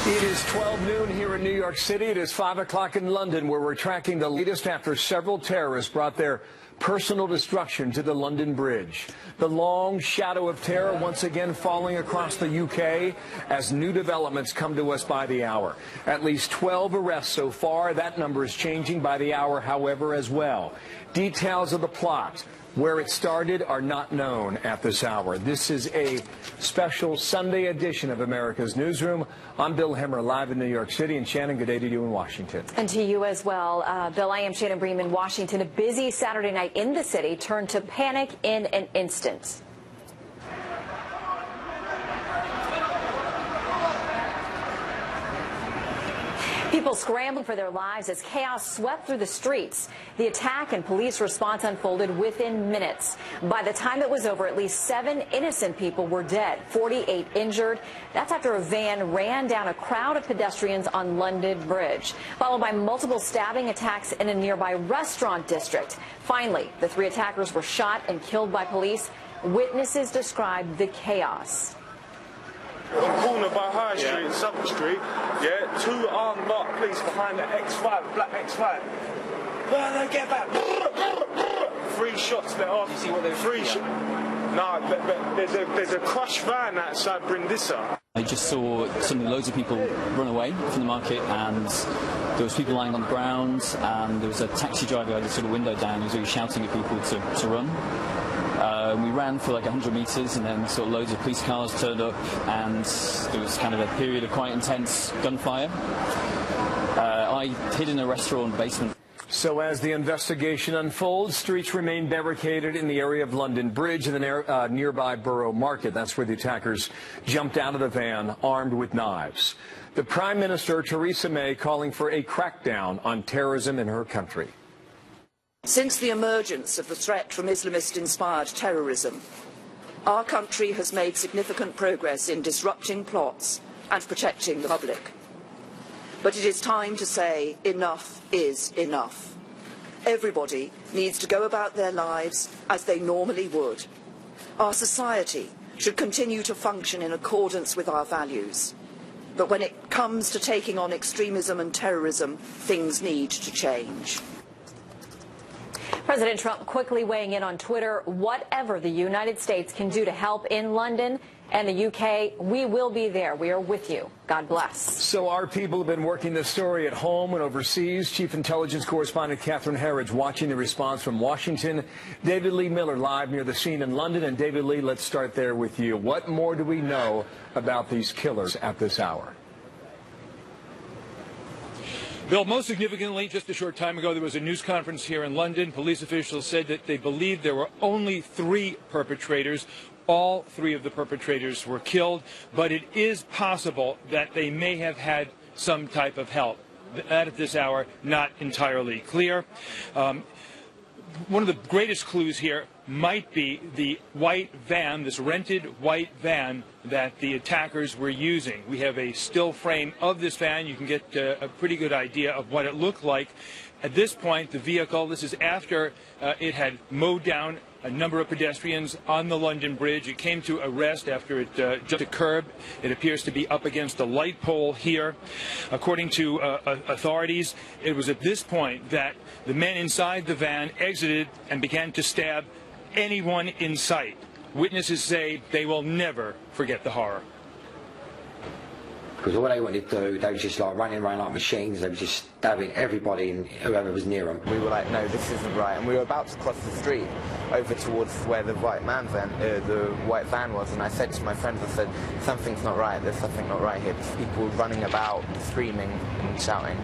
It is 12 noon here in New York City. It is 5 o'clock in London, where we're tracking the latest after several terrorists brought their personal destruction to the London Bridge. The long shadow of terror once again falling across the UK as new developments come to us by the hour. At least 12 arrests so far. That number is changing by the hour, however, as well. Details of the plot, where it started, are not known at this hour. This is a special Sunday edition of America's Newsroom. I'm Bill Hemmer, live in New York City. And Shannon, good day to you in Washington. And to you as well. Bill, I am Shannon Bream in Washington. A busy Saturday night in the city turned to panic in an instant. People scrambling for their lives as chaos swept through the streets. The attack and police response unfolded within minutes. By the time it was over, at least 7 innocent people were dead, 48 injured. That's after a van ran down a crowd of pedestrians on London Bridge, followed by multiple stabbing attacks in a nearby restaurant district. Finally, the 3 attackers were shot and killed by police. Witnesses described the chaos. On corner by High Street and Suffolk Street, 2 armed marked police behind the X5, black X5. Well, they get back. 3 shots let off. You see what they're 3 shots. No, there's a crushed van outside Brindisa. I just saw suddenly loads of people run away from the market, and there was people lying on the ground, and there was a taxi driver who had his sort of window down. He was really shouting at people to run. We ran for like 100 metres, and then sort of loads of police cars turned up, and there was kind of a period of quite intense gunfire. I hid in a restaurant basement. So as the investigation unfolds, streets remain barricaded in the area of London Bridge and the nearby Borough Market. That's where the attackers jumped out of the van armed with knives. The Prime Minister, Theresa May, calling for a crackdown on terrorism in her country. Since the emergence of the threat from Islamist-inspired terrorism, our country has made significant progress in disrupting plots and protecting the public. But it is time to say enough is enough. Everybody needs to go about their lives as they normally would. Our society should continue to function in accordance with our values. But when it comes to taking on extremism and terrorism, things need to change. President Trump quickly weighing in on Twitter. Whatever the United States can do to help in London and the UK, we will be there. We are with you. God bless. So our people have been working this story at home and overseas. Chief Intelligence Correspondent Catherine Herridge watching the response from Washington. David Lee Miller live near the scene in London. And David Lee, let's start there with you. What more do we know about these killers at this hour? Bill, most significantly, just a short time ago, there was a news conference here in London. Police officials said that they believed there were only 3 perpetrators. All 3 of the perpetrators were killed, but it is possible that they may have had some type of help. That at this hour, not entirely clear. One of the greatest clues here might be the white van, this rented white van that the attackers were using. We have a still frame of this van. You can get a pretty good idea of what it looked like. At this point, the vehicle, this is after it had mowed down a number of pedestrians on the London Bridge. It came to a rest after it jumped a curb. It appears to be up against a light pole here. According to authorities, it was at this point that the men inside the van exited and began to stab anyone in sight. Witnesses say they will never forget the horror. Because all they wanted to do, they were just like running around like machines. They were just stabbing everybody and whoever was near them. We were like, no, this isn't right. And we were about to cross the street over towards where the white van was. And I said to my friends, I said, something's not right. There's something not right here. There's people running about, screaming and shouting.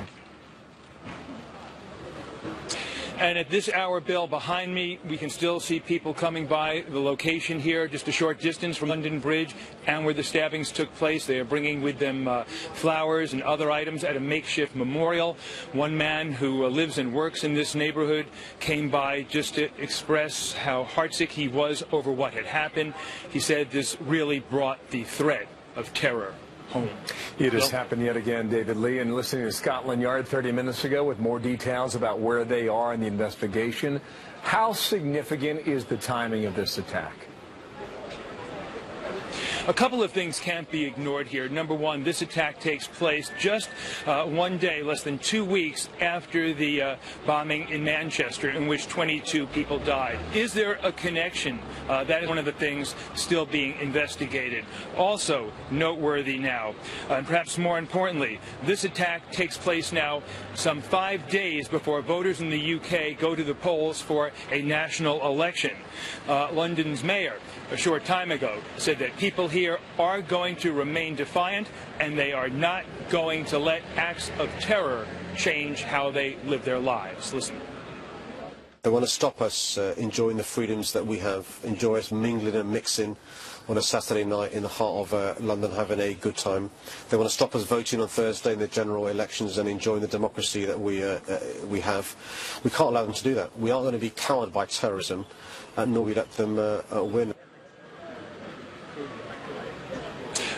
And at this hour, Bill, behind me, we can still see people coming by the location here, just a short distance from London Bridge and where the stabbings took place. They are bringing with them flowers and other items at a makeshift memorial. One man who lives and works in this neighborhood came by just to express how heartsick he was over what had happened. He said this really brought the threat of terror home. It has happened yet again, David Lee, and listening to Scotland Yard 30 minutes ago with more details about where they are in the investigation. How significant is the timing of this attack? A couple of things can't be ignored here. Number one, this attack takes place just one day, less than 2 weeks after the bombing in Manchester, in which 22 people died. Is there a connection? That is one of the things still being investigated. Also noteworthy now, and perhaps more importantly, this attack takes place now some 5 days before voters in the UK go to the polls for a national election. London's mayor, a short time ago, said that people here are going to remain defiant and they are not going to let acts of terror change how they live their lives. Listen. They want to stop us enjoying the freedoms that we have, enjoy us mingling and mixing on a Saturday night in the heart of London, having a good time. They want to stop us voting on Thursday in the general elections and enjoying the democracy that we have. We can't allow them to do that. We aren't going to be cowed by terrorism, nor we let them win.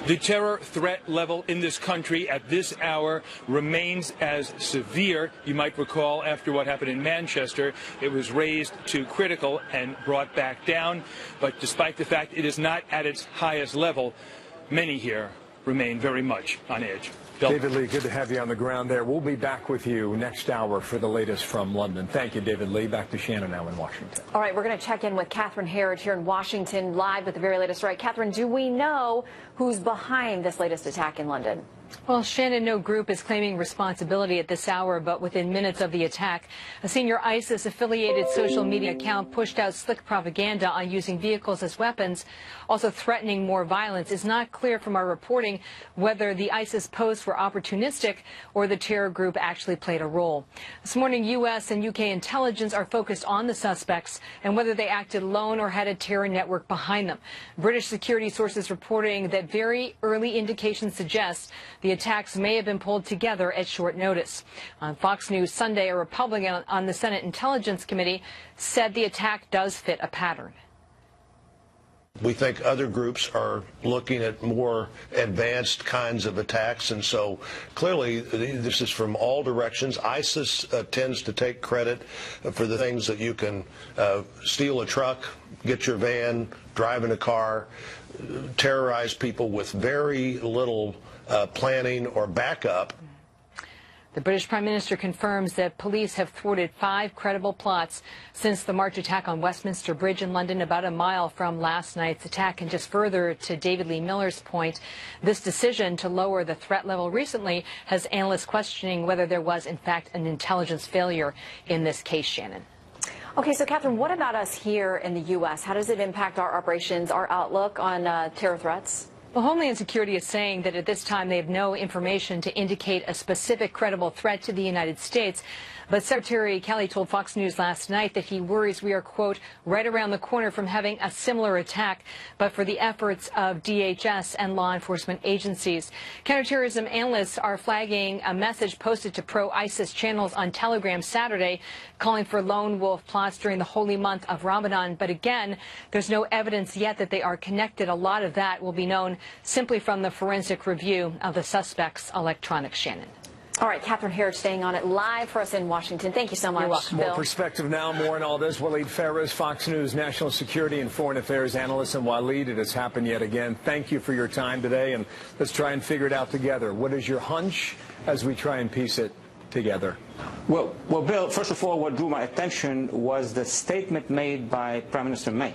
The terror threat level in this country at this hour remains as severe. You might recall after what happened in Manchester, it was raised to critical and brought back down. But despite the fact it is not at its highest level, many here remain very much on edge. Bill. David Lee, good to have you on the ground there. We'll be back with you next hour for the latest from London. Thank you, David Lee. Back to Shannon now in Washington. All right, we're going to check in with Catherine Herridge here in Washington, live with the very latest. Right, Catherine, do we know who's behind this latest attack in London? Well, Shannon, no group is claiming responsibility at this hour, but within minutes of the attack, a senior ISIS-affiliated social media account pushed out slick propaganda on using vehicles as weapons, also threatening more violence. It's not clear from our reporting whether the ISIS posts were opportunistic or the terror group actually played a role. This morning, U.S. and UK intelligence are focused on the suspects and whether they acted alone or had a terror network behind them. British security sources reporting that very early indications suggest the attacks may have been pulled together at short notice. On Fox News Sunday, a Republican on the Senate Intelligence Committee said the attack does fit a pattern. We think other groups are looking at more advanced kinds of attacks, and so clearly this is from all directions. ISIS tends to take credit for the things that you can steal a truck, get your van, drive in a car, terrorize people with very little planning or backup. The British Prime Minister confirms that police have thwarted 5 credible plots since the March attack on Westminster Bridge in London, about a mile from last night's attack. And just further to David Lee Miller's point, this decision to lower the threat level recently has analysts questioning whether there was, in fact, an intelligence failure in this case, Shannon. Okay, so Catherine, what about us here in the U.S.? How does it impact our operations, our outlook on terror threats? Well, Homeland Security is saying that at this time they have no information to indicate a specific credible threat to the United States. But Secretary Kelly told Fox News last night that he worries we are, quote, right around the corner from having a similar attack, but for the efforts of DHS and law enforcement agencies. Counterterrorism analysts are flagging a message posted to pro-ISIS channels on Telegram Saturday, calling for lone wolf plots during the holy month of Ramadan. But again, there's no evidence yet that they are connected. A lot of that will be known simply from the forensic review of the suspect's electronics, Shannon. All right, Catherine Herridge staying on it live for us in Washington. Thank you so much, You're welcome. Bill. More perspective now, more on all this. Waleed Phares, Fox News national security and foreign affairs analyst. And Waleed, it has happened yet again. Thank you for your time today, and let's try and figure it out together. What is your hunch as we try and piece it together? Well, Bill, first of all, what drew my attention was the statement made by Prime Minister May,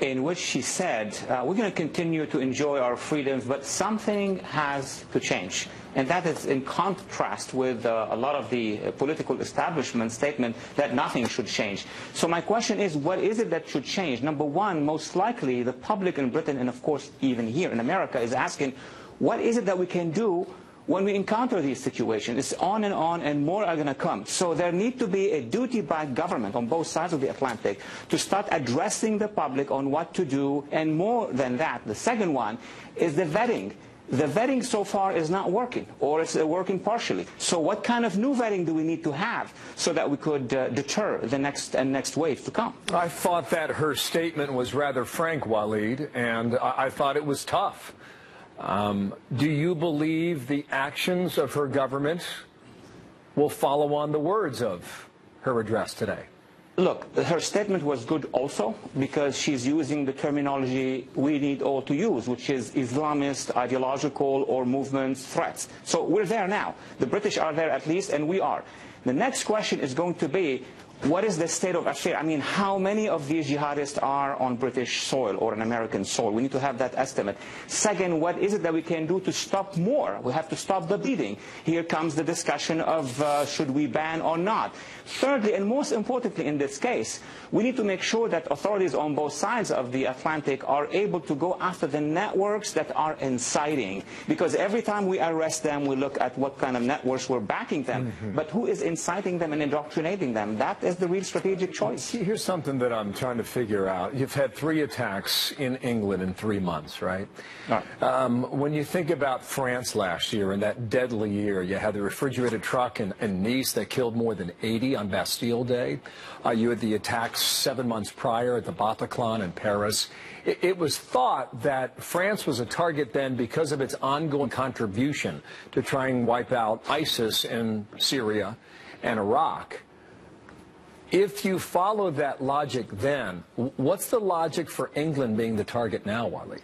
in which she said, we're going to continue to enjoy our freedoms, but something has to change. And that is in contrast with a lot of the political establishment statement that nothing should change. So my question is, what is it that should change? Number one, most likely the public in Britain, and of course even here in America, is asking, what is it that we can do when we encounter these situations? It's on, and more are going to come. So there needs to be a duty by government on both sides of the Atlantic to start addressing the public on what to do. And more than that, the second one is the vetting. The vetting so far is not working, or it's working partially. So what kind of new vetting do we need to have so that we could deter the next wave to come? I thought that her statement was rather frank, Waleed, and I thought it was tough. Do you believe the actions of her government will follow on the words of her address today? Look, her statement was good also because she's using the terminology we need all to use, which is Islamist, ideological, or movements threats. So we're there now. The British are there at least, and we are. The next question is going to be, what is the state of affairs? I mean, how many of these jihadists are on British soil or on American soil? We need to have that estimate. Second, what is it that we can do to stop more? We have to stop the bleeding. Here comes the discussion of should we ban or not. Thirdly, and most importantly in this case, we need to make sure that authorities on both sides of the Atlantic are able to go after the networks that are inciting. Because every time we arrest them, we look at what kind of networks we're backing them. But who is inciting them and indoctrinating them? That is the real strategic choice. Here's something that I'm trying to figure out. You've had 3 attacks in England in 3 months, right? When you think about France last year, in that deadly year, you had the refrigerated truck in Nice that killed more than 80 on Bastille Day. You had the attacks 7 months prior at the Bataclan in Paris. It was thought that France was a target then because of its ongoing contribution to try and wipe out ISIS in Syria and Iraq. If you follow that logic then, what's the logic for England being the target now, Wally?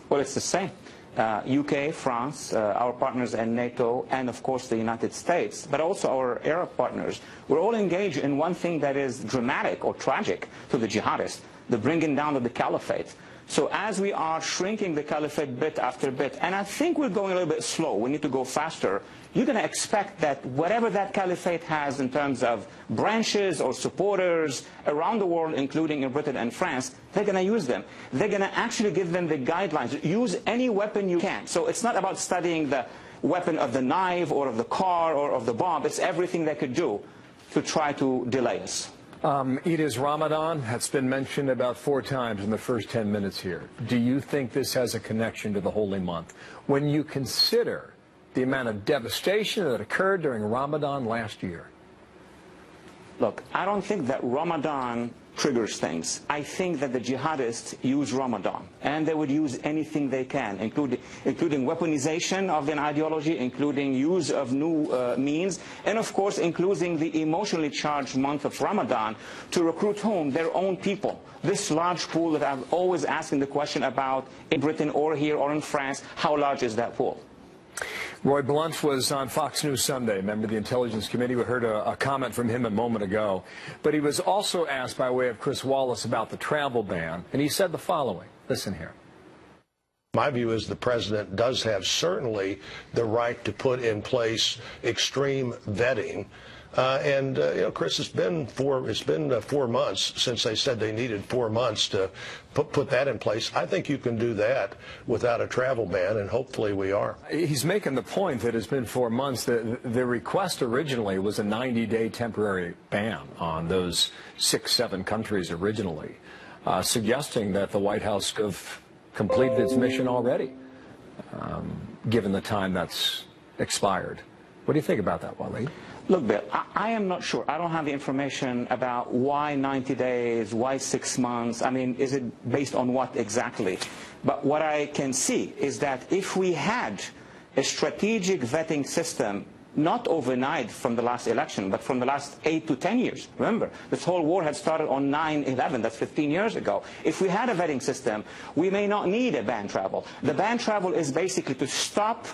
Well, it's the same. UK, France, our partners in NATO, and of course the United States, but also our Arab partners, we're all engaged in one thing that is dramatic or tragic to the jihadists, the bringing down of the caliphate. So as we are shrinking the caliphate bit after bit, and I think we're going a little bit slow, we need to go faster, you're going to expect that whatever that caliphate has in terms of branches or supporters around the world, including in Britain and France, they're going to use them. They're going to actually give them the guidelines. Use any weapon you can. So it's not about studying the weapon of the knife or of the car or of the bomb. It's everything they could do to try to delay us. It is Ramadan. That's been mentioned about 4 times in the first 10 minutes here. Do you think this has a connection to the holy month? When you consider the amount of devastation that occurred during Ramadan last year. Look, I don't think that Ramadan triggers things. I think that the jihadists use Ramadan, and they would use anything they can, including weaponization of an ideology, including use of new means, and of course including the emotionally charged month of Ramadan to recruit home their own people. This large pool that I'm always asking the question about in Britain or here or in France, how large is that pool? Roy Blunt was on Fox News Sunday, member of the Intelligence Committee. We heard a comment from him a moment ago. But he was also asked by way of Chris Wallace about the travel ban, and he said the following. Listen here. My view is the president does have certainly the right to put in place extreme vetting. Chris, it's been 4 months since they said they needed 4 months to put that in place. I think you can do that without a travel ban, and hopefully we are. He's making the point that it's been 4 months. The request originally was a 90-day temporary ban on those 6-7 countries originally, suggesting that the White House could have completed its mission already, given the time that's expired. What do you think about that, Waleed? Look, Bill, I am not sure. I don't have the information about why 90 days, why 6 months. I mean, is it based on what exactly? But what I can see is that if we had a strategic vetting system, not overnight from the last election, but from the last 8 to 10 years. Remember, this whole war had started on 9/11, that's 15 years ago. If we had a vetting system, we may not need a ban travel. The ban travel is basically to stop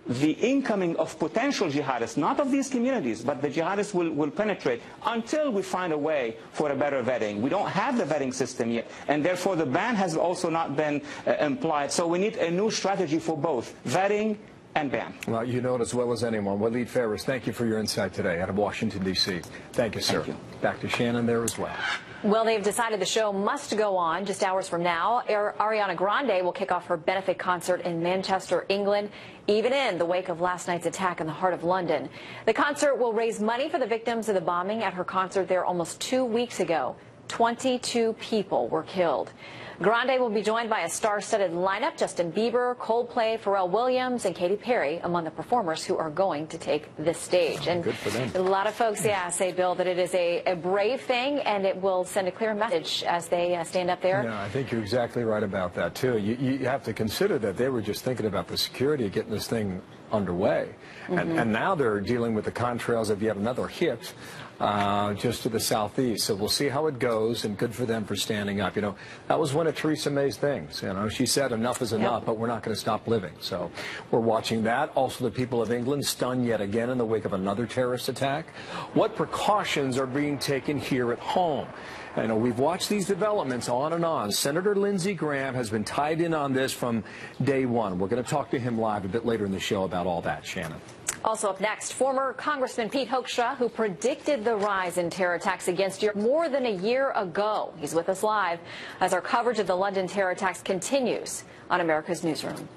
the incoming of potential jihadists, not of these communities, but the jihadists will penetrate until we find a way for a better vetting. We don't have the vetting system yet, and therefore the ban has also not been implied. So we need a new strategy for both vetting and ban. Well, you know it as well as anyone. Waleed Phares, thank you for your insight today out of Washington, D.C. Thank you, sir. Thank you. Back to Shannon there as well. Well, they've decided the show must go on just hours from now. Ariana Grande will kick off her benefit concert in Manchester, England, even in the wake of last night's attack in the heart of London. The concert will raise money for the victims of the bombing at her concert there almost 2 weeks ago. 22 people were killed. Grande will be joined by a star-studded lineup: Justin Bieber, Coldplay, Pharrell Williams, and Katy Perry among the performers who are going to take this stage. And good for them. A lot of folks, say, Bill, that it is a brave thing, and it will send a clear message as they stand up there. Yeah, I think you're exactly right about that, too. You have to consider that they were just thinking about the security of getting this thing underway. And now they're dealing with the contrails of yet another hit just to the southeast. So we'll see how it goes, and good for them for standing up. You know, that was one of Theresa May's things. You know, she said enough is enough, but we're not going to stop living. So we're watching that. Also, the people of England stunned yet again in the wake of another terrorist attack. What precautions are being taken here at home? I know we've watched these developments on and on. Senator Lindsey Graham has been tied in on this from day one. We're going to talk to him live a bit later in the show about all that, Shannon. Also up next, former Congressman Pete Hoekstra, who predicted the rise in terror attacks against Europe more than a year ago. He's with us live as our coverage of the London terror attacks continues on America's Newsroom.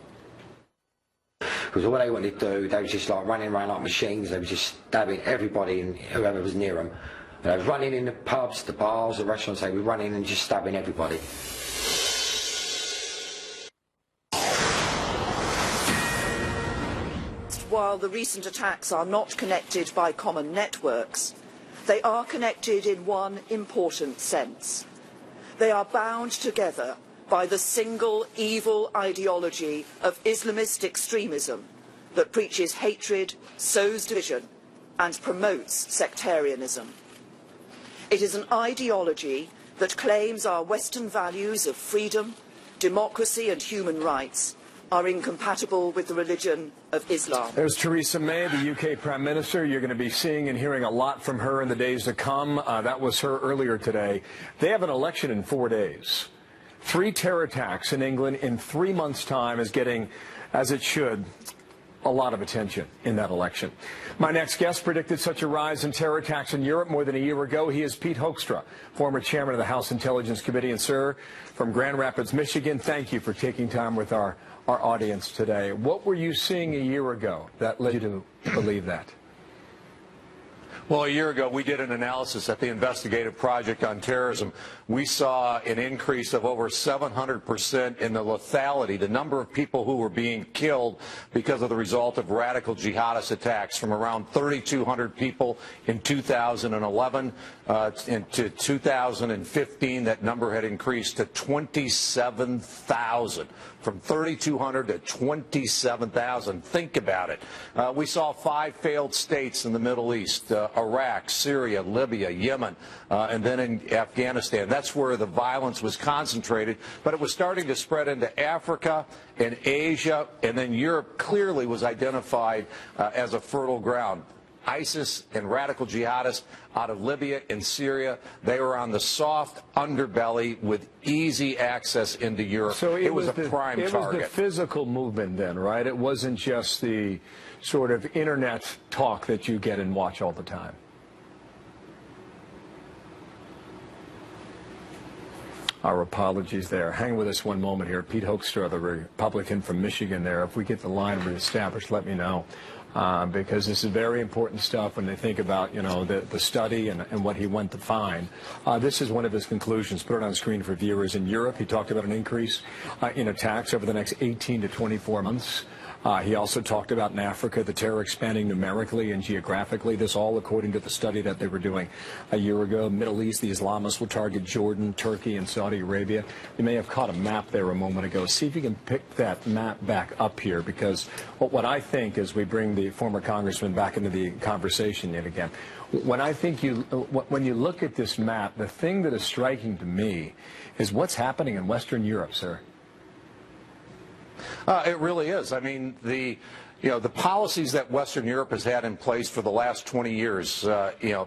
Because all they wanted to do, they were just like running around like machines. They were just stabbing everybody and whoever was near them. They were running in the pubs, the bars, the restaurants. They were running and just stabbing everybody. While the recent attacks are not connected by common networks, they are connected in one important sense. They are bound together by the single evil ideology of Islamist extremism that preaches hatred, sows division, and promotes sectarianism. It is an ideology that claims our Western values of freedom, democracy and human rights are incompatible with the religion of Islam. There's Theresa May, the UK Prime Minister. You're going to be seeing and hearing a lot from her in the days to come. That was her earlier today. They have an election in 4 days. 3 terror attacks in England in 3 months' time is getting, as it should, a lot of attention in that election. My next guest predicted such a rise in terror attacks in Europe more than a year ago. He is Pete Hoekstra, former chairman of the House Intelligence Committee. And, sir, from Grand Rapids, Michigan, thank you for taking time with our audience today. What were you seeing a year ago that led you to believe that? Well, a year ago, we did an analysis at the Investigative Project on Terrorism. We saw an increase of over 700% in the lethality, the number of people who were being killed because of the result of radical jihadist attacks, from around 3,200 people in 2011 into 2015. That number had increased to 27,000. From 3,200 to 27,000. Think about it. We saw 5 failed states in the Middle East, Iraq, Syria, Libya, Yemen, and then in Afghanistan. That's where the violence was concentrated, but it was starting to spread into Africa and Asia, and then Europe clearly was identified as a fertile ground. ISIS and radical jihadists out of Libya and Syria, they were on the soft underbelly with easy access into Europe. So it was a prime target. It was the physical movement then, right? It wasn't just the sort of internet talk that you get and watch all the time. Our apologies there. Hang with us one moment here. Pete Hoekstra, the Republican from Michigan there. If we get the line reestablished, let me know. Because this is very important stuff when they think about, you know, the study and what he went to find. This is one of his conclusions. Put it on screen for viewers. In Europe, he talked about an increase in attacks over the next 18 to 24 months. He also talked about in Africa, the terror expanding numerically and geographically. This all according to the study that they were doing a year ago. Middle East, the Islamists will target Jordan, Turkey, and Saudi Arabia. You may have caught a map there a moment ago. See if you can pick that map back up here, because what I think is we bring the former congressman back into the conversation yet again. When you look at this map, the thing that is striking to me is what's happening in Western Europe, sir. It really is. I mean, the policies that Western Europe has had in place for the last 20 years,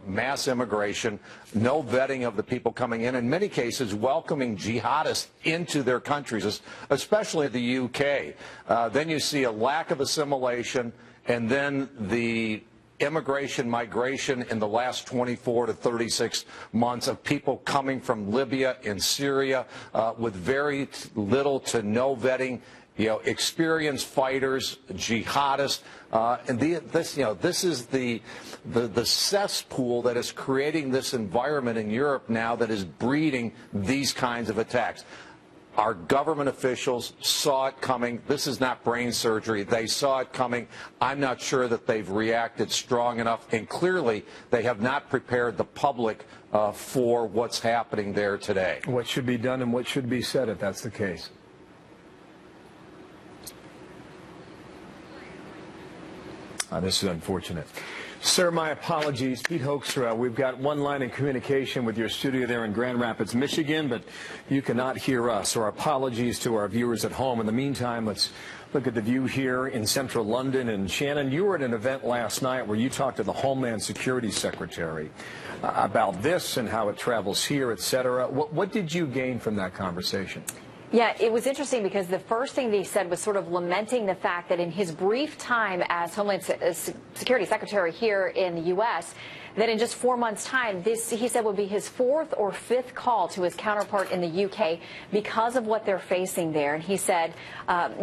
mass immigration, no vetting of the people coming in many cases welcoming jihadists into their countries, especially the UK. Then you see a lack of assimilation, and then the migration in the last 24 to 36 months of people coming from Libya and Syria with very little to no vetting. Experienced fighters, jihadists, and this is the cesspool that is creating this environment in Europe now that is breeding these kinds of attacks. Our government officials saw it coming. This is not brain surgery. They saw it coming. I'm not sure that they've reacted strong enough, and clearly they have not prepared the public for what's happening there today. What should be done and what should be said if that's the case? This is unfortunate. Sir, my apologies. Pete Hoekstra, we've got one line in communication with your studio there in Grand Rapids, Michigan, but you cannot hear us. So our apologies to our viewers at home. In the meantime, let's look at the view here in central London. And Shannon, you were at an event last night where you talked to the Homeland Security Secretary about this and how it travels here, et cetera. What did you gain from that conversation? Yeah, it was interesting because the first thing that he said was sort of lamenting the fact that in his brief time as Homeland Security Secretary here in the U.S., that in just 4 months' time, this, he said, would be his 4th or 5th call to his counterpart in the U.K. because of what they're facing there. And he said,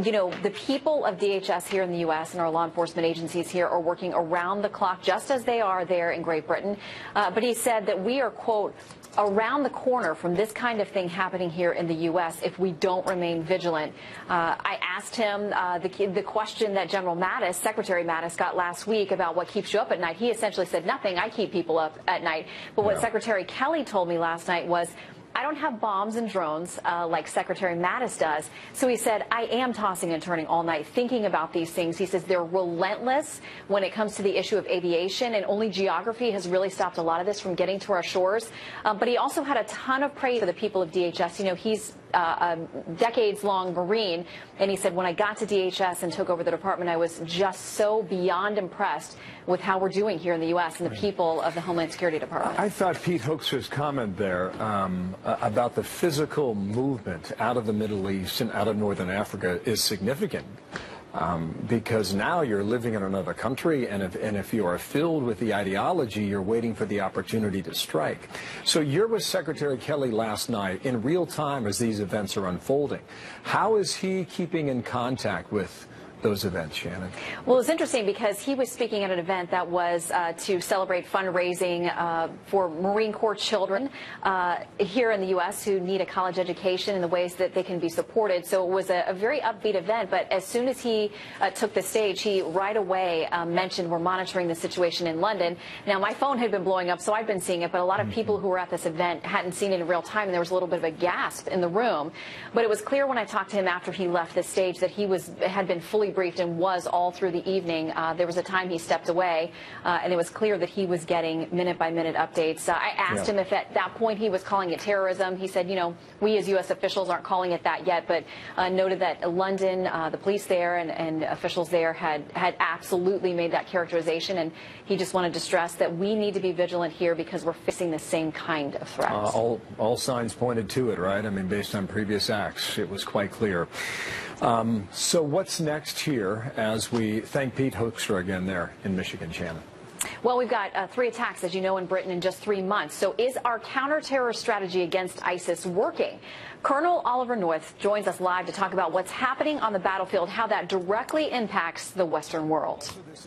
you know, the people of DHS here in the U.S. and our law enforcement agencies here are working around the clock, just as they are there in Great Britain. But he said that we are, quote, around the corner from this kind of thing happening here in the U.S. if we don't remain vigilant. I asked him the question that General Mattis, Secretary Mattis, got last week about what keeps you up at night. He essentially said, nothing. I keep people up at night. But what Secretary Kelly told me last night was, I don't have bombs and drones like Secretary Mattis does. So he said, I am tossing and turning all night thinking about these things. He says they're relentless when it comes to the issue of aviation, and only geography has really stopped a lot of this from getting to our shores. But he also had a ton of praise for the people of DHS. You know, he's a decades-long Marine, and he said, when I got to DHS and took over the department, I was just so beyond impressed with how we're doing here in the U.S. and the people of the Homeland Security Department. I thought Pete Hoekstra's comment there about the physical movement out of the Middle East and out of Northern Africa is significant. Because now you're living in another country, and if you are filled with the ideology, you're waiting for the opportunity to strike. So you're with Secretary Kelly last night in real time as these events are unfolding. How is he keeping in contact with those events, Shannon? Well, it's interesting because he was speaking at an event that was to celebrate fundraising for Marine Corps children here in the U.S. who need a college education in the ways that they can be supported. So it was a very upbeat event, but as soon as he took the stage, he right away mentioned we're monitoring the situation in London. Now, my phone had been blowing up, so I'd been seeing it, but a lot of people who were at this event hadn't seen it in real time, and there was a little bit of a gasp in the room. But it was clear when I talked to him after he left the stage that he had been fully briefed and was all through the evening. There was a time he stepped away, and it was clear that he was getting minute-by-minute updates. I asked him if at that point he was calling it terrorism. He said, you know, we as U.S. officials aren't calling it that yet, but noted that London, the police there and officials there had absolutely made that characterization, and he just wanted to stress that we need to be vigilant here because we're facing the same kind of threats. All signs pointed to it, right? I mean, based on previous acts, it was quite clear. So what's next here as we thank Pete Hoekstra again there in Michigan, Shannon? Well, we've got 3 attacks, as you know, in Britain in just 3 months. So is our counter-terror strategy against ISIS working? Colonel Oliver North joins us live to talk about what's happening on the battlefield, how that directly impacts the Western world. This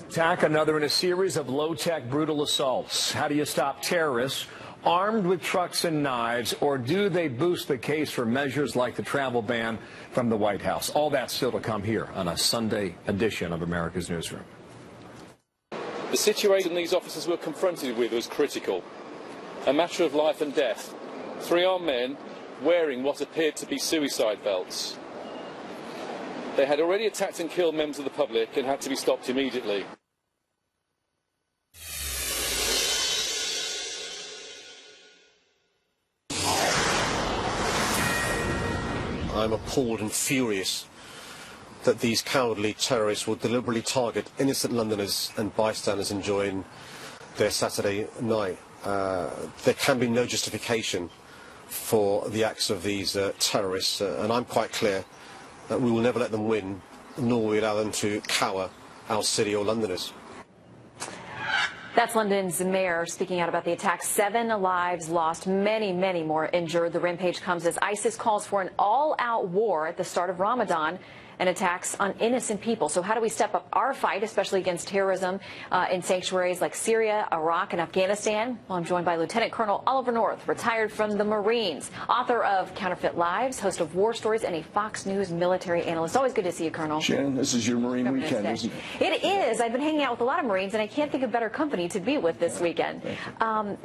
attack, another in a series of low-tech, brutal assaults. How do you stop terrorists armed with trucks and knives, or do they boost the case for measures like the travel ban from the White House? All that still to come here on a Sunday edition of America's Newsroom. The situation these officers were confronted with was critical. A matter of life and death. 3 armed men wearing what appeared to be suicide belts. They had already attacked and killed members of the public and had to be stopped immediately. I'm appalled and furious that these cowardly terrorists will deliberately target innocent Londoners and bystanders enjoying their Saturday night. There can be no justification for the acts of these terrorists, and I'm quite clear that we will never let them win, nor will we allow them to cower our city or Londoners. That's London's mayor speaking out about the attack. 7 lives lost, many, many more injured. The rampage comes as ISIS calls for an all-out war at the start of Ramadan and attacks on innocent people. So how do we step up our fight, especially against terrorism in sanctuaries like Syria, Iraq, and Afghanistan? Well, I'm joined by Lieutenant Colonel Oliver North, retired from the Marines, author of Counterfeit Lives, host of War Stories, and a Fox News military analyst. Always good to see you, Colonel. Shannon, this is your Marine weekend, isn't it? It is. I've been hanging out with a lot of Marines, and I can't think of better company to be with this weekend.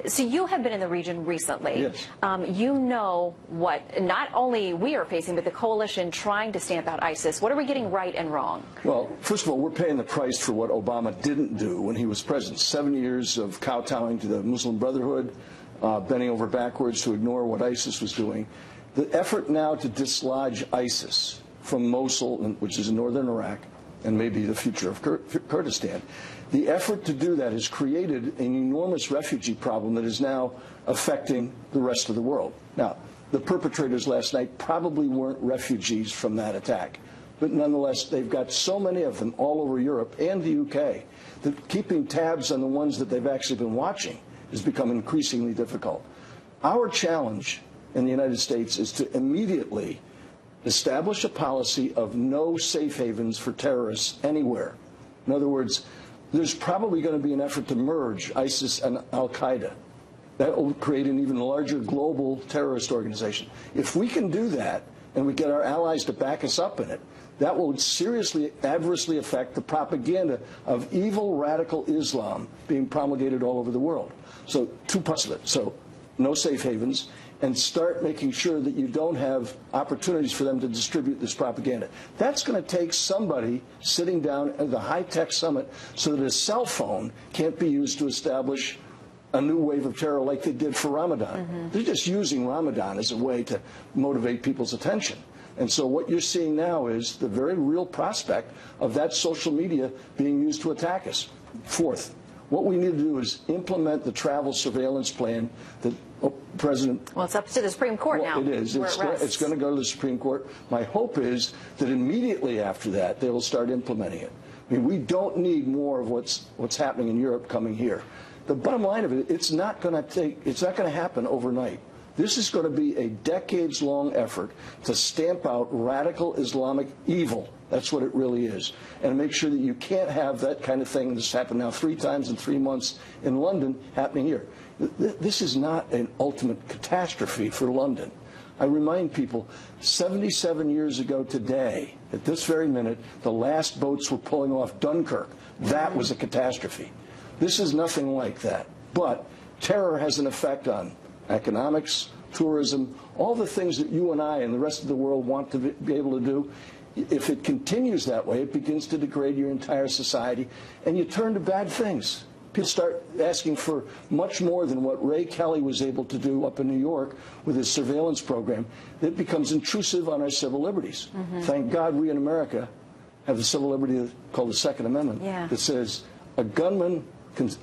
So you have been in the region recently. Yes. You know what not only we are facing, but the coalition trying to stamp out ISIS. attacks. What are we getting right and wrong? Well, first of all, we're paying the price for what Obama didn't do when he was president. 7 years of kowtowing to the Muslim Brotherhood, bending over backwards to ignore what ISIS was doing. The effort now to dislodge ISIS from Mosul, which is in northern Iraq, and maybe the future of Kurdistan, the effort to do that has created an enormous refugee problem that is now affecting the rest of the world. Now, the perpetrators last night probably weren't refugees from that attack, but nonetheless, they've got so many of them all over Europe and the UK that keeping tabs on the ones that they've actually been watching has become increasingly difficult. Our challenge in the United States is to immediately establish a policy of no safe havens for terrorists anywhere. In other words, there's probably going to be an effort to merge ISIS and Al-Qaeda. That will create an even larger global terrorist organization. If we can do that, and we get our allies to back us up in it, that will seriously adversely affect the propaganda of evil radical Islam being promulgated all over the world. So two parts of it. So no safe havens, and start making sure that you don't have opportunities for them to distribute this propaganda. That's going to take somebody sitting down at the high-tech summit so that a cell phone can't be used to establish a new wave of terror like they did for Ramadan. They're just using Ramadan as a way to motivate people's attention. And so what you're seeing now is the very real prospect of that social media being used to attack us. Fourth, what we need to do is implement the travel surveillance plan that President... Well, it's up to the Supreme Court now. It is. It's going to go to the Supreme Court. My hope is that immediately after that, they will start implementing it. I mean, we don't need more of what's happening in Europe coming here. The bottom line of it, it's not going to happen overnight. This is going to be a decades-long effort to stamp out radical Islamic evil. That's what it really is. And make sure that you can't have that kind of thing that's happened now 3 times in 3 months in London happening here. This is not an ultimate catastrophe for London. I remind people, 77 years ago today, at this very minute, the last boats were pulling off Dunkirk. That was a catastrophe. This is nothing like that. But terror has an effect on economics, tourism, all the things that you and I and the rest of the world want to be able to do. If it continues that way, it begins to degrade your entire society, and you turn to bad things. People start asking for much more than what Ray Kelly was able to do up in New York with his surveillance program. It becomes intrusive on our civil liberties. Thank God we in America have the civil liberty called the Second Amendment that says a gunman,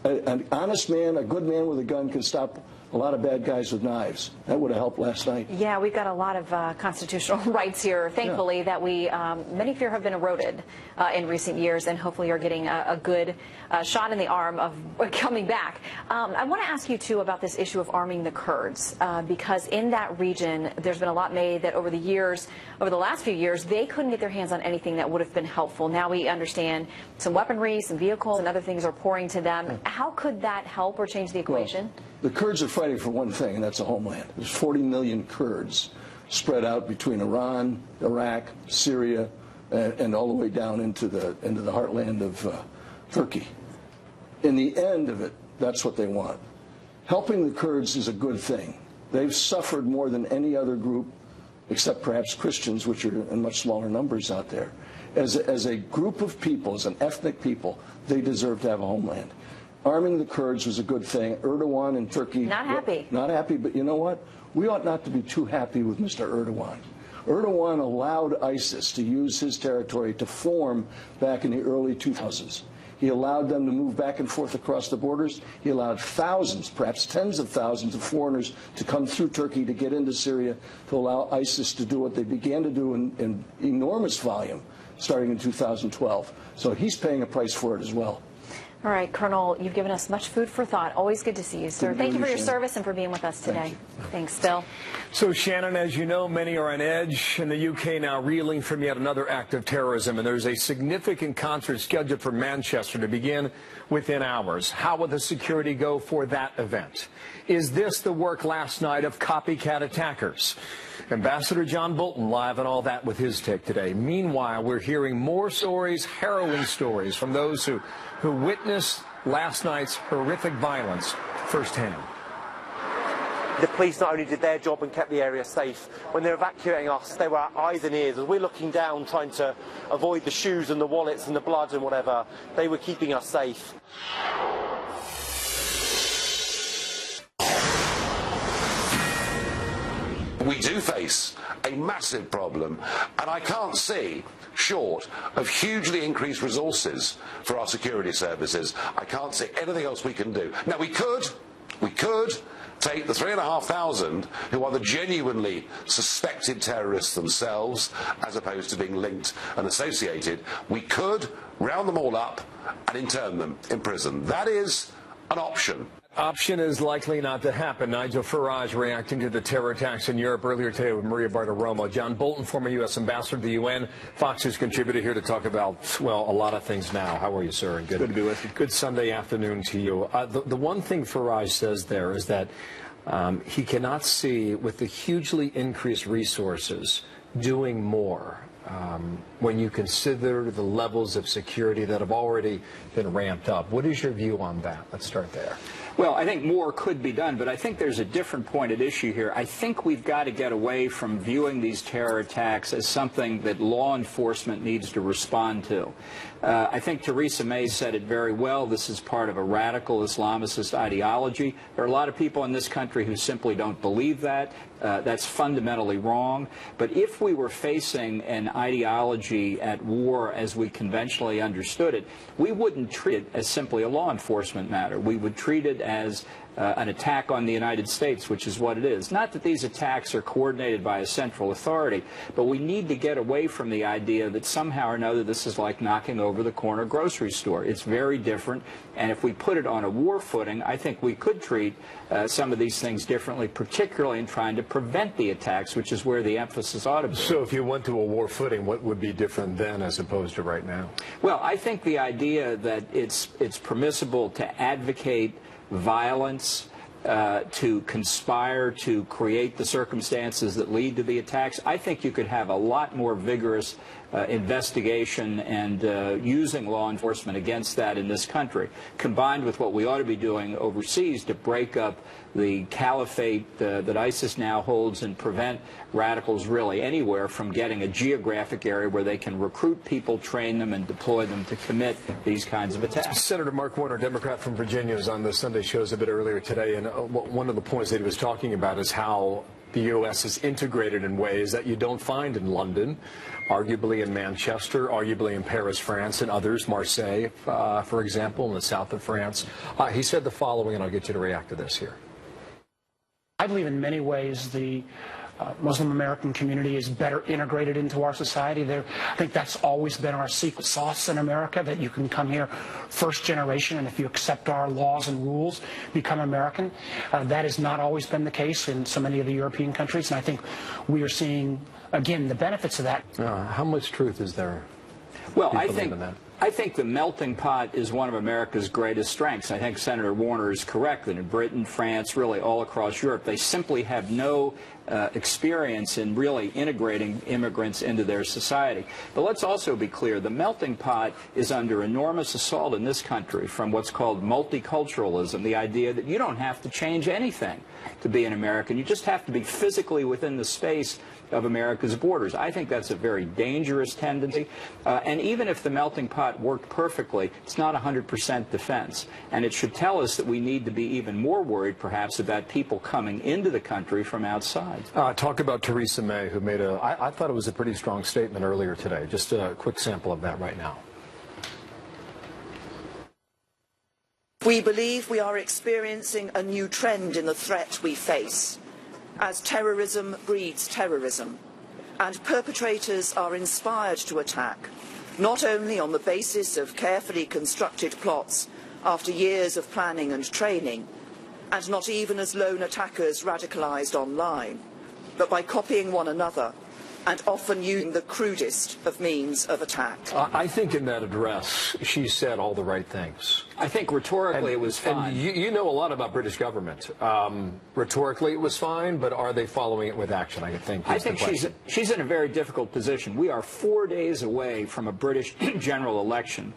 an honest man, a good man with a gun can stop a lot of bad guys with knives. That would have helped last night. Yeah, we've got a lot of constitutional rights here, thankfully, that we many fear have been eroded in recent years, and hopefully are getting a good shot in the arm of coming back. I want to ask you, too, about this issue of arming the Kurds, because in that region, there's been a lot made that over the last few years, they couldn't get their hands on anything that would have been helpful. Now we understand some weaponry, some vehicles, and other things are pouring to them. How could that help or change the equation? Well, the Kurds are fighting for one thing, and that's a homeland. There's 40 million Kurds spread out between Iran, Iraq, Syria, and all the way down into the heartland of Turkey. In the end of it, that's what they want. Helping the Kurds is a good thing. They've suffered more than any other group, except perhaps Christians, which are in much smaller numbers out there. As a group of people, as an ethnic people, they deserve to have a homeland. Arming the Kurds was a good thing. Erdogan in Turkey... Not happy. Not happy, but you know what? We ought not to be too happy with Mr. Erdogan. Erdogan allowed ISIS to use his territory to form back in the early 2000s. He allowed them to move back and forth across the borders. He allowed thousands, perhaps tens of thousands of foreigners to come through Turkey to get into Syria, to allow ISIS to do what they began to do in enormous volume starting in 2012. So he's paying a price for it as well. All right, Colonel, you've given us much food for thought. Always good to see you, sir. Thank you for your service and for being with us today. Thanks, Bill. So, Shannon, as you know, many are on edge, and the UK now reeling from yet another act of terrorism, and there's a significant concert scheduled for Manchester to begin within hours. How will the security go for that event? Is this the work last night of copycat attackers? Ambassador John Bolton live on all that with his take today. Meanwhile, we're hearing more stories, harrowing stories, from those who witnessed last night's horrific violence firsthand. the police not only did their job and kept the area safe, when they were evacuating us, they were our eyes and ears. As we're looking down, trying to avoid the shoes and the wallets and the blood and whatever, they were keeping us safe. We do face a massive problem, and I can't see, short of hugely increased resources for our security services, I can't see anything else we can do. Now, we could take the 3,500 who are the genuinely suspected terrorists themselves, as opposed to being linked and associated. We could round them all up and intern them in prison. That is an option. Option is likely not to happen. Nigel Farage reacting to the terror attacks in Europe earlier today with Maria Bartiromo. John Bolton, former U.S. ambassador to the UN, Fox News contributor, here to talk about, well, a lot of things now. How are you, sir? And good to be with you. Good Sunday afternoon to you. The one thing Farage says there is that he cannot see, with the hugely increased resources, doing more. When you consider the levels of security that have already been ramped up. What is your view on that? Let's start there. Well, I think more could be done, but I think there's a different point at issue here. I think we've got to get away from viewing these terror attacks as something that law enforcement needs to respond to. I think Theresa May said it very well. This is part of a radical Islamicist ideology. There are a lot of people in this country who simply don't believe that. That's fundamentally wrong. But if we were facing an ideology at war as we conventionally understood it, we wouldn't treat it as simply a law enforcement matter. We would treat it as an attack on the United States, which is what it is. Not that these attacks are coordinated by a central authority, but we need to get away from the idea that somehow or another this is like knocking over the corner grocery store. It's very different, and if we put it on a war footing, I think we could treat some of these things differently, particularly in trying to prevent the attacks, which is where the emphasis ought to be. So if you went to a war footing, what would be different then as opposed to right now? Well, I think the idea that it's permissible to advocate violence, to conspire to create the circumstances that lead to the attacks, I think you could have a lot more vigorous investigation and using law enforcement against that in this country, combined with what we ought to be doing overseas to break up the caliphate that ISIS now holds and prevent radicals really anywhere from getting a geographic area where they can recruit people, train them, and deploy them to commit these kinds of attacks. Senator Mark Warner, Democrat from Virginia, was on the Sunday shows a bit earlier today, and one of the points that he was talking about is how the U.S. is integrated in ways that you don't find in London, arguably in Manchester, arguably in Paris, France, and others, Marseille, for example, in the south of France. He said the following, and I'll get you to react to this here. I believe in many ways the Muslim American community is better integrated into our society. I think that's always been our secret sauce in America, that you can come here first generation, and if you accept our laws and rules, become American. That has not always been the case in so many of the European countries, and I think we are seeing, again, the benefits of that. How much truth is there? Well, I think the melting pot is one of America's greatest strengths. I think Senator Warner is correct that in Britain, France, really all across Europe, they simply have no experience in really integrating immigrants into their society. But let's also be clear, the melting pot is under enormous assault in this country from what's called multiculturalism, the idea that you don't have to change anything to be an American. You just have to be physically within the space of America's borders. I think that's a very dangerous tendency. And even if the melting pot worked perfectly, it's not 100% defense. And it should tell us that we need to be even more worried, perhaps, about people coming into the country from outside. Talk about Theresa May, who made I thought it was a pretty strong statement earlier today. Just a quick sample of that right now. We believe we are experiencing a new trend in the threat we face, as terrorism breeds terrorism, and perpetrators are inspired to attack, not only on the basis of carefully constructed plots after years of planning and training, and not even as lone attackers radicalised online, but by copying one another and often using the crudest of means of attack. I think in that address, she said all the right things. I think rhetorically it was fine. And you know a lot about British government. Rhetorically it was fine, but are they following it with action, I think she's in a very difficult position. We are 4 days away from a British general election.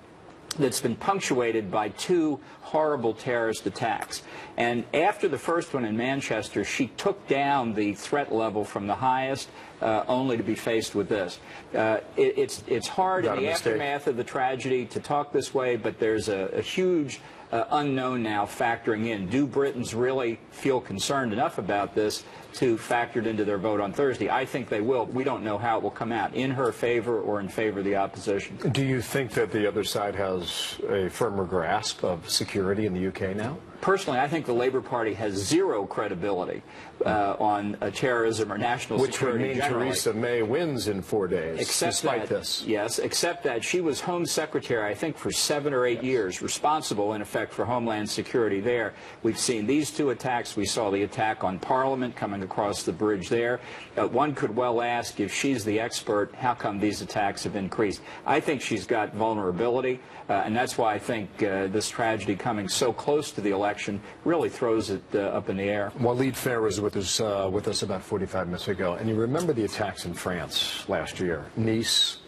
that's been punctuated by 2 horrible terrorist attacks. And after the first one in Manchester, she took down the threat level from the highest, only to be faced with this. It's hard in the aftermath of the tragedy to talk this way, but there's a huge unknown now factoring in. Do Britons really feel concerned enough about this to factor it into their vote on Thursday? I think they will. We don't know how it will come out, in her favor or in favor of the opposition. Do you think that the other side has a firmer grasp of security in the UK now? Personally, I think the Labour Party has 0 credibility on terrorism or national security. Which would mean Theresa May wins in 4 days, despite this. Yes, except that she was Home Secretary, I think, for 7 or 8 years, responsible, in effect, for Homeland Security there. We've seen these 2 attacks. We saw the attack on Parliament coming across the bridge there. One could well ask, if she's the expert, how come these attacks have increased? I think she's got vulnerability, and that's why I think this tragedy coming so close to the election really throws it up in the air. Walid Fair was with us about 45 minutes ago, and you remember the attacks in France last year, Nice,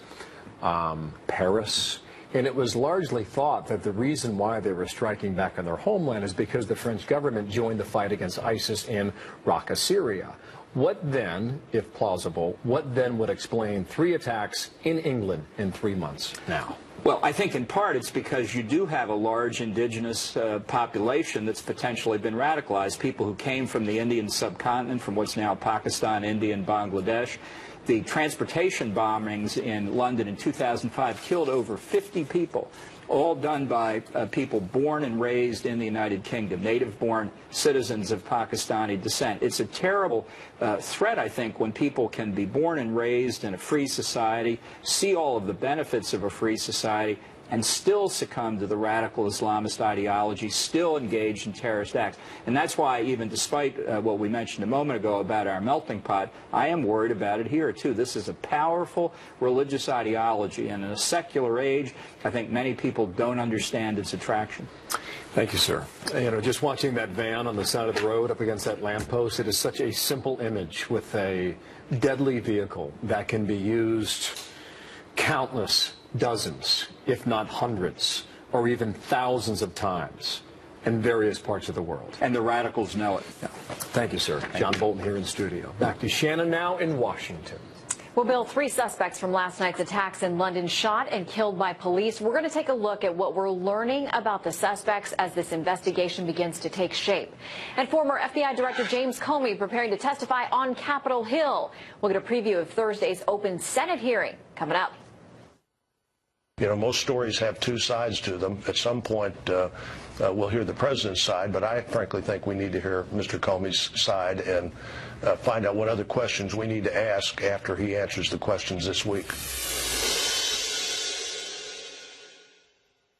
Paris, and it was largely thought that the reason why they were striking back on their homeland is because the French government joined the fight against ISIS in Raqqa, Syria. What then, if plausible, what then would explain 3 attacks in England in 3 months now? Well, I think in part it's because you do have a large indigenous population that's potentially been radicalized, people who came from the Indian subcontinent, from what's now Pakistan, India, and Bangladesh. The transportation bombings in London in 2005 killed over 50 people, all done by people born and raised in the United Kingdom, native-born citizens of Pakistani descent. It's a terrible threat, I think, when people can be born and raised in a free society, see all of the benefits of a free society, and still succumb to the radical Islamist ideology, still engaged in terrorist acts. And that's why, even despite what we mentioned a moment ago about our melting pot, I am worried about it here, too. This is a powerful religious ideology, and in a secular age, I think many people don't understand its attraction. Thank you, sir. You know, just watching that van on the side of the road up against that lamppost, it is such a simple image with a deadly vehicle that can be used countless dozens, if not hundreds, or even thousands of times in various parts of the world. And the radicals know it. Yeah. Thank you, sir. John Bolton here in studio. Back to Shannon now in Washington. Well, Bill, 3 suspects from last night's attacks in London shot and killed by police. We're going to take a look at what we're learning about the suspects as this investigation begins to take shape. And former FBI Director James Comey preparing to testify on Capitol Hill. We'll get a preview of Thursday's open Senate hearing coming up. You know, most stories have 2 sides to them. At some point, we'll hear the president's side, but I frankly think we need to hear Mr. Comey's side and find out what other questions we need to ask after he answers the questions this week.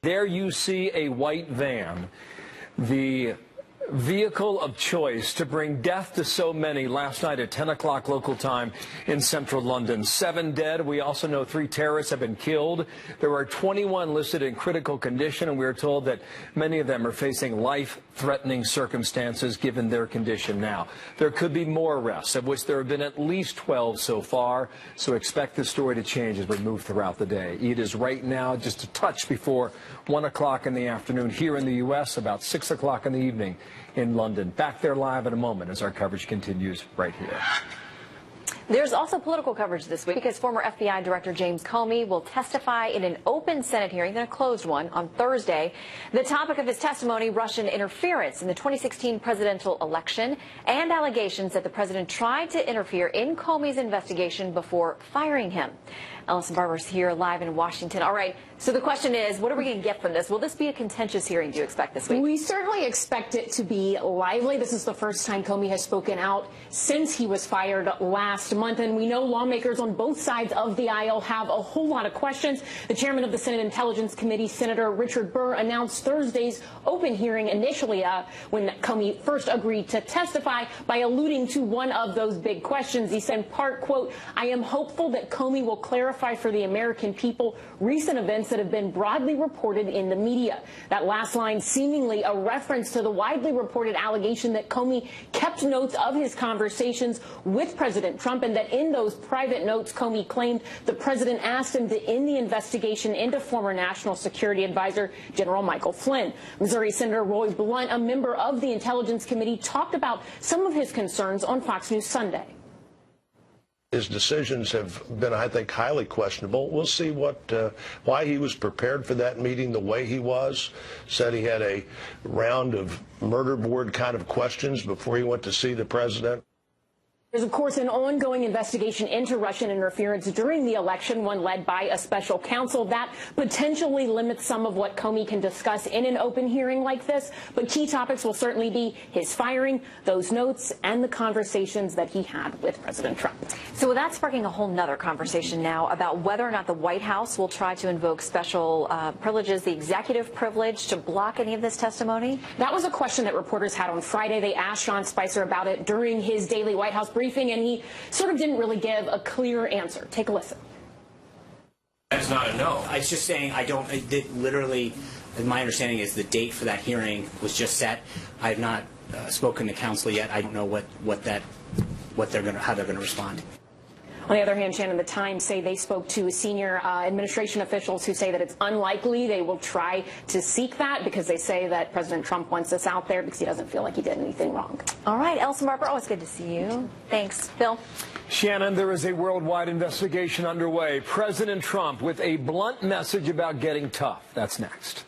There you see a white van, the vehicle of choice to bring death to so many last night at 10 o'clock local time in central London. 7 dead. We also know 3 terrorists have been killed. There are 21 listed in critical condition, and we are told that many of them are facing life-threatening circumstances given their condition now. There could be more arrests, of which there have been at least 12 so far, so expect this story to change as we move throughout the day. It is right now just a touch before 1 o'clock in the afternoon here in the U.S., about 6 o'clock in the evening in London. Back there live in a moment as our coverage continues right here. There's also political coverage this week because former FBI Director James Comey will testify in an open Senate hearing, then a closed one, on Thursday. The topic of his testimony, Russian interference in the 2016 presidential election and allegations that the president tried to interfere in Comey's investigation before firing him. Ellison Barber's here live in Washington. All right, so the question is, what are we going to get from this? Will this be a contentious hearing, do you expect, this week? We certainly expect it to be lively. This is the first time Comey has spoken out since he was fired last month, and we know lawmakers on both sides of the aisle have a whole lot of questions. The chairman of the Senate Intelligence Committee, Senator Richard Burr, announced Thursday's open hearing initially when Comey first agreed to testify by alluding to one of those big questions. He said, in part, quote, "I am hopeful that Comey will clarify clarify for the American people recent events that have been broadly reported in the media. That last line seemingly a reference to the widely reported allegation that Comey kept notes of his conversations with President Trump, and that in those private notes, Comey claimed the president asked him to end the investigation into former National Security Advisor General Michael Flynn. Missouri Senator Roy Blunt, a member of the Intelligence Committee, talked about some of his concerns on Fox News Sunday. His decisions have been, I think, highly questionable. We'll see why he was prepared for that meeting the way he was. Said he had a round of murder board kind of questions before he went to see the president. There's, of course, an ongoing investigation into Russian interference during the election, one led by a special counsel. That potentially limits some of what Comey can discuss in an open hearing like this. But key topics will certainly be his firing, those notes, and the conversations that he had with President Trump. So that's sparking a whole nother conversation now about whether or not the White House will try to invoke special privileges, the executive privilege, to block any of this testimony. That was a question that reporters had on Friday. They asked Sean Spicer about it during his daily White House briefing, and he sort of didn't really give a clear answer. Take a listen. That's not a no. I was just saying literally, my understanding is the date for that hearing was just set. I have not spoken to counsel yet. I don't know how they're going to respond. On the other hand, Shannon, the Times say they spoke to senior administration officials who say that it's unlikely they will try to seek that, because they say that President Trump wants this out there because he doesn't feel like he did anything wrong. All right, Elsa Marper, always good to see you. Thanks. Phil? Shannon, there is a worldwide investigation underway. President Trump with a blunt message about getting tough. That's next.